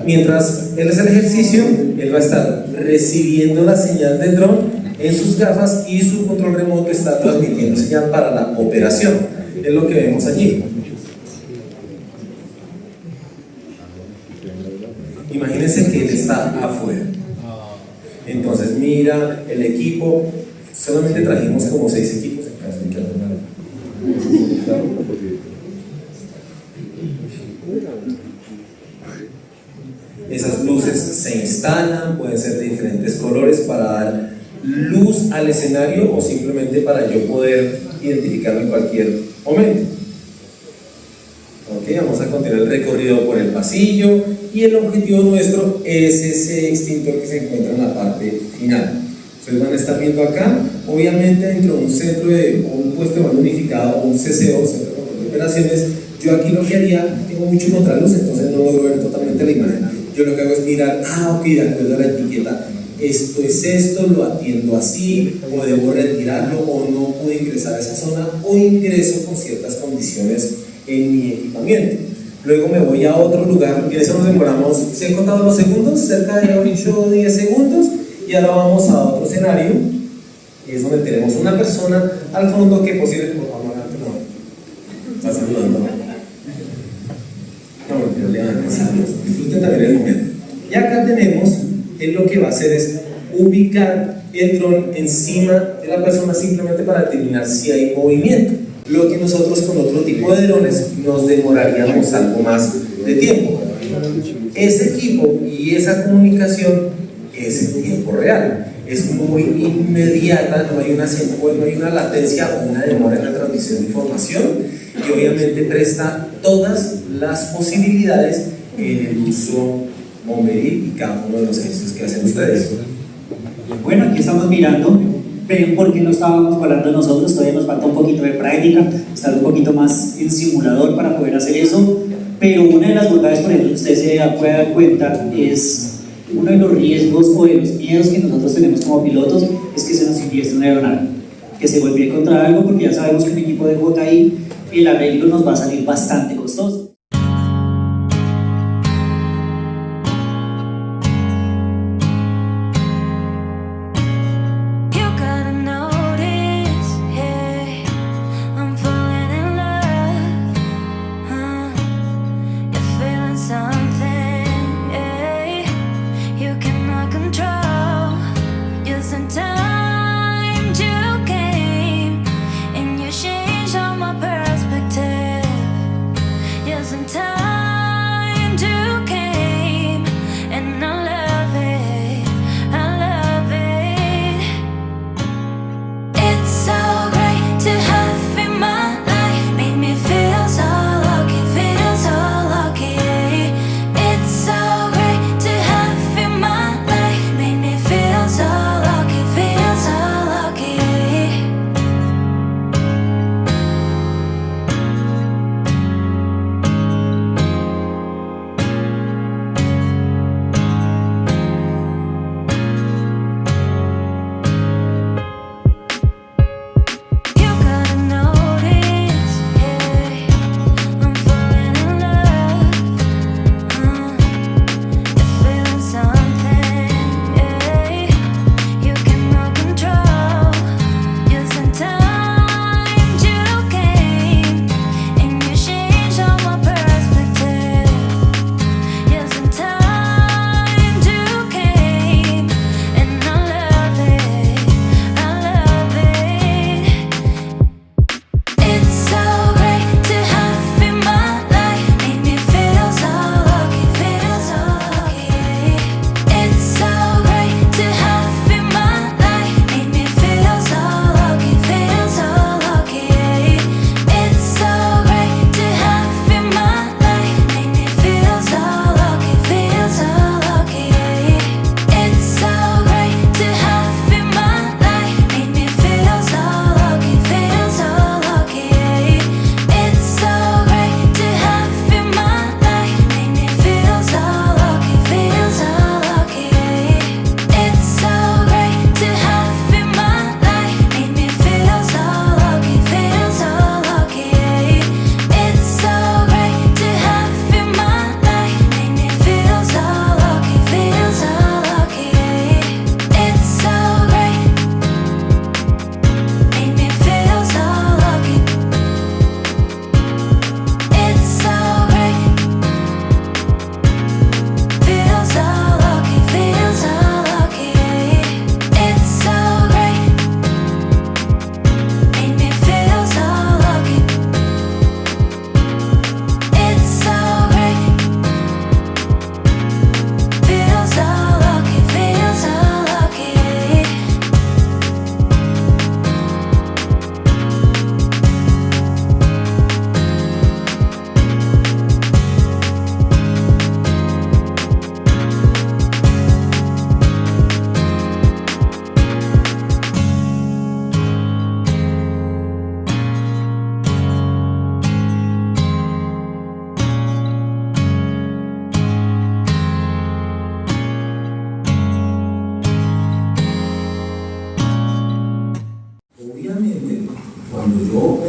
mientras él hace el ejercicio, él va a estar recibiendo la señal del dron en sus gafas y su control remoto está transmitiendo señal para la operación. Es lo que vemos allí. Imagínense que él está afuera. Entonces mira el equipo. Solamente trajimos como 6 equipos en caso de que alguna. Esas luces se instalan, pueden ser de diferentes colores para dar luz al escenario o simplemente para yo poder identificarlo en cualquier momento. Ok, vamos a continuar el recorrido por el pasillo y el objetivo nuestro es ese extintor que se encuentra en la parte final. Ustedes van a estar viendo acá, obviamente dentro de un centro de un puesto de mando unificado o un CCO, centro de control de operaciones, yo aquí lo que haría, tengo mucho contraluz, entonces no logro ver totalmente la imagen. Yo lo que hago es mirar, ok, de acuerdo a la etiqueta, esto es esto, lo atiendo así, o debo retirarlo, o no puedo ingresar a esa zona, o ingreso con ciertas condiciones en mi equipamiento. Luego me voy a otro lugar, y en eso nos demoramos, ¿se han contado los segundos? Cerca de 8 o 10 segundos, y ahora vamos a otro escenario, y es donde tenemos una persona al fondo que posiblemente, por favor, no, está saludando. No, pero levanten saludos, disfruten también el momento. Y acá tenemos, él lo que va a hacer es ubicar el dron encima de la persona simplemente para determinar si hay movimiento. Lo que nosotros con otro tipo de drones nos demoraríamos algo más de tiempo. Ese equipo y esa comunicación es en tiempo real, es muy inmediata, no hay una latencia o una demora en la transmisión de información y obviamente presta todas las posibilidades en el uso bomberil y cada uno de los ejercicios que hacen ustedes. Bueno, aquí estamos mirando, ven por qué no estábamos volando nosotros, todavía nos falta un poquito de práctica, estar un poquito más en simulador para poder hacer eso, pero una de las bondades, por ejemplo, que usted se puede dar cuenta, es uno de los riesgos o de los miedos que nosotros tenemos como pilotos, es que se nos invieste una aeronave, que se vuelve contra algo, porque ya sabemos que un equipo de JI, el arreglo nos va a salir bastante costoso. Yes,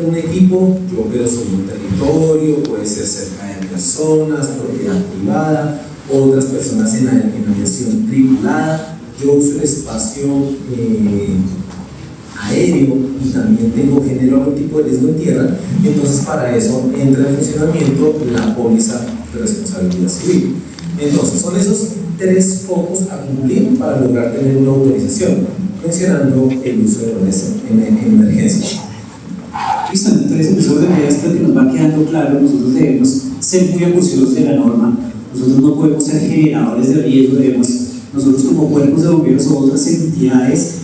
con un equipo, yo opero sobre un territorio, puede ser cerca de personas, propiedad privada, otras personas en aviación tripulada. Yo uso el espacio aéreo y también genero algún tipo de riesgo en tierra. Entonces, para eso entra en funcionamiento la póliza de responsabilidad civil. Entonces, son esos 3 focos a cumplir para lograr tener una autorización, mencionando el uso de drones en emergencia. Listo, entonces el uso de medidas creo que nos va quedando claro. Nosotros debemos ser muy acuciosos de la norma. Nosotros no podemos ser generadores de riesgo. Nosotros como cuerpos de bomberos o otras entidades,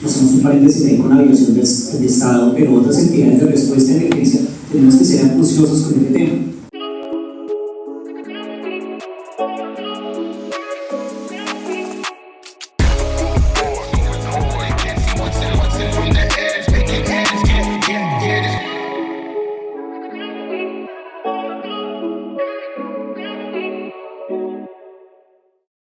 hacemos un paréntesis ahí con aviación de Estado, pero otras entidades de respuesta a emergencia, tenemos que ser acuciosos con este tema.